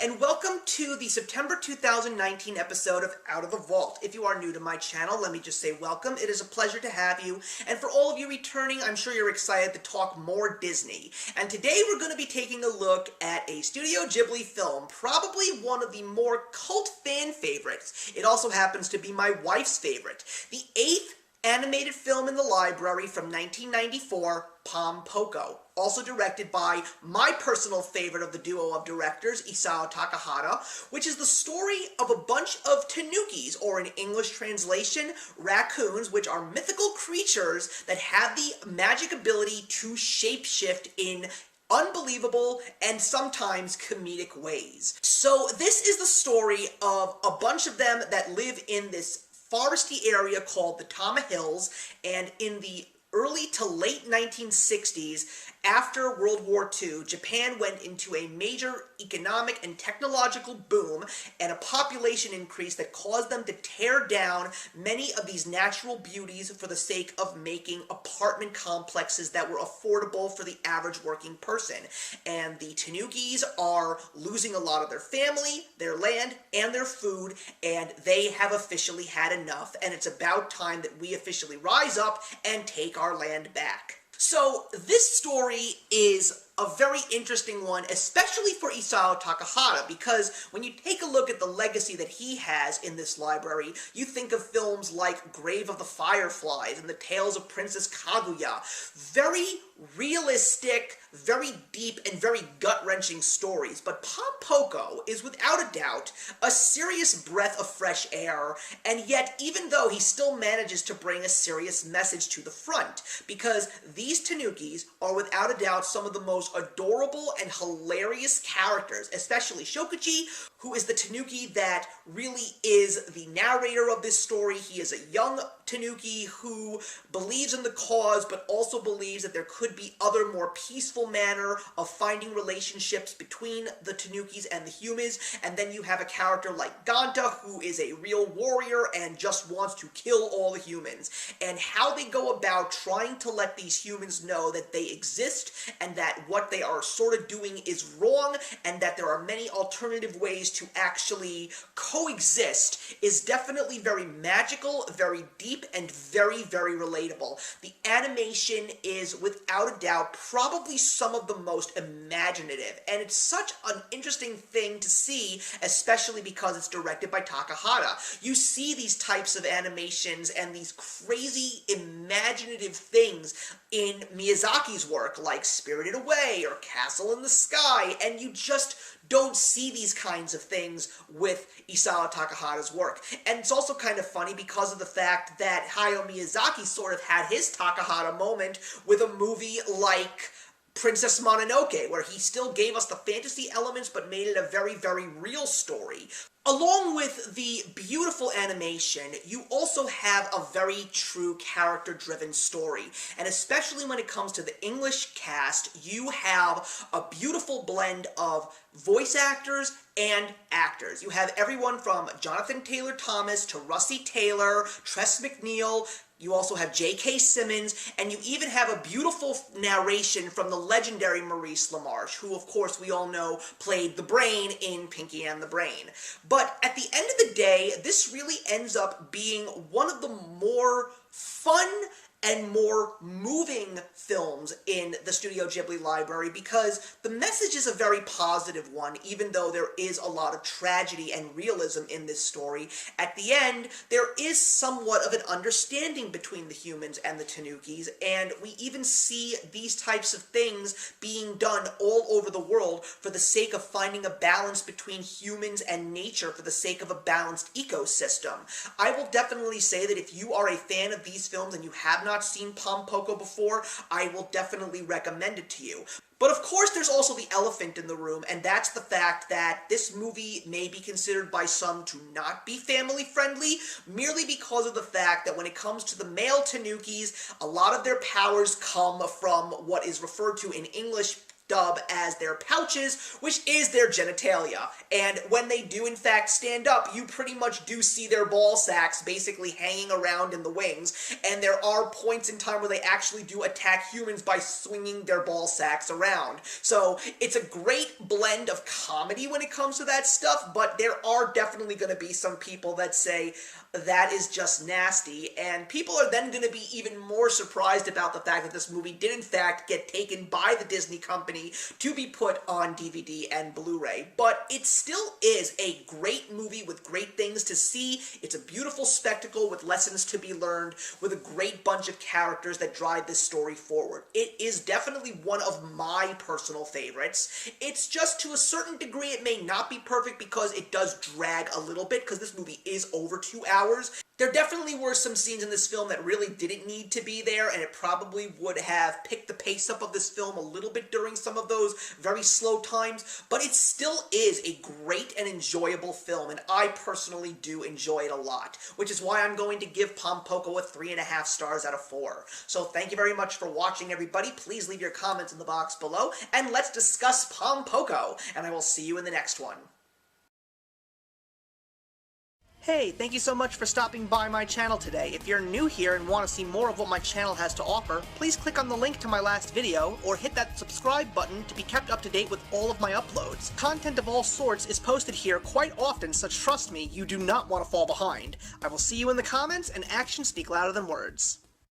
and welcome to the September 2019 episode of Out of the Vault. If you are new to my channel, let me just say welcome. It is a pleasure to have you, and for all of you returning, I'm sure you're excited to talk more Disney. And today we're going to be taking a look at a Studio Ghibli film, probably one of the more cult fan favorites. It also happens to be my wife's favorite. The 8th animated film in the library from 1994, Pom Poko, also directed by my personal favorite of the duo of directors, Isao Takahata, which is the story of a bunch of Tanookies, or in English translation, raccoons, which are mythical creatures that have the magic ability to shapeshift in unbelievable and sometimes comedic ways. So this is the story of a bunch of them that live in this foresty area called the Tama Hills, and in the early to late 1960s, after World War II, Japan went into a major economic and technological boom and a population increase that caused them to tear down many of these natural beauties for the sake of making apartment complexes that were affordable for the average working person. And the Tanookies are losing a lot of their family, their land, and their food, and they have officially had enough, and it's about time that we officially rise up and take our land back. So this story is a very interesting one, especially for Isao Takahata, because when you take a look at the legacy that he has in this library, you think of films like Grave of the Fireflies and The Tales of Princess Kaguya. Very realistic, very deep, and very gut-wrenching stories. But Pom Poko is without a doubt a serious breath of fresh air, and yet even though he still manages to bring a serious message to the front, because these Tanookies are without a doubt some of the most adorable and hilarious characters, especially Shokuchi, who is the Tanuki that really is the narrator of this story. He is a young Tanuki who believes in the cause, but also believes that there could be other more peaceful manner of finding relationships between the Tanukis and the humans. And then you have a character like Ganta, who is a real warrior and just wants to kill all the humans. And how they go about trying to let these humans know that they exist and that what they are sort of doing is wrong, and that there are many alternative ways to actually coexist is definitely very magical, very deep, and very, very relatable. The animation is, without a doubt, probably some of the most imaginative, and it's such an interesting thing to see, especially because it's directed by Takahata. You see these types of animations and these crazy imaginative things in Miyazaki's work, like Spirited Away or Castle in the Sky, and you just don't see these kinds of things with Isao Takahata's work. And it's also kind of funny because of the fact that Hayao Miyazaki sort of had his Takahata moment with a movie like Princess Mononoke, where he still gave us the fantasy elements but made it a very, very real story. Along with the beautiful animation, you also have a very true character-driven story. And especially when it comes to the English cast, you have a beautiful blend of voice actors and actors. You have everyone from Jonathan Taylor Thomas to Russi Taylor, Tress MacNeille. You also have J.K. Simmons, and you even have a beautiful narration from the legendary Maurice LaMarche, who, of course, we all know played the Brain in Pinky and the Brain. But at the end of the day, this really ends up being one of the more fun and more moving films in the Studio Ghibli library, because the message is a very positive one, even though there is a lot of tragedy and realism in this story. At the end, there is somewhat of an understanding between the humans and the Tanukis, and we even see these types of things being done all over the world for the sake of finding a balance between humans and nature, for the sake of a balanced ecosystem. I will definitely say that if you are a fan of these films and you have not seen Pom Poko before, I will definitely recommend it to you. But of course there's also the elephant in the room, and that's the fact that this movie may be considered by some to not be family friendly, merely because of the fact that when it comes to the male Tanukis, a lot of their powers come from what is referred to in English dub as their pouches, which is their genitalia. And when they do in fact stand up, you pretty much do see their ball sacks basically hanging around in the wings, and there are points in time where they actually do attack humans by swinging their ball sacks around. So it's a great blend of comedy when it comes to that stuff, but there are definitely going to be some people that say that is just nasty, and people are then going to be even more surprised about the fact that this movie did in fact get taken by the Disney company to be put on DVD and Blu-ray. But it still is a great movie with great things to see. It's a beautiful spectacle with lessons to be learned, with a great bunch of characters that drive this story forward. It is definitely one of my personal favorites. It's just, to a certain degree, it may not be perfect because it does drag a little bit, because this movie is over 2 hours. There definitely were some scenes in this film that really didn't need to be there, and it probably would have picked the pace up of this film a little bit during some of those very slow times, but it still is a great and enjoyable film, and I personally do enjoy it a lot, which is why I'm going to give Pom Poko a 3.5 stars out of 4. So thank you very much for watching, everybody. Please leave your comments in the box below, and let's discuss Pom Poko, and I will see you in the next one. Hey, thank you so much for stopping by my channel today. If you're new here and want to see more of what my channel has to offer, please click on the link to my last video, or hit that subscribe button to be kept up to date with all of my uploads. Content of all sorts is posted here quite often, so trust me, you do not want to fall behind. I will see you in the comments, and actions speak louder than words.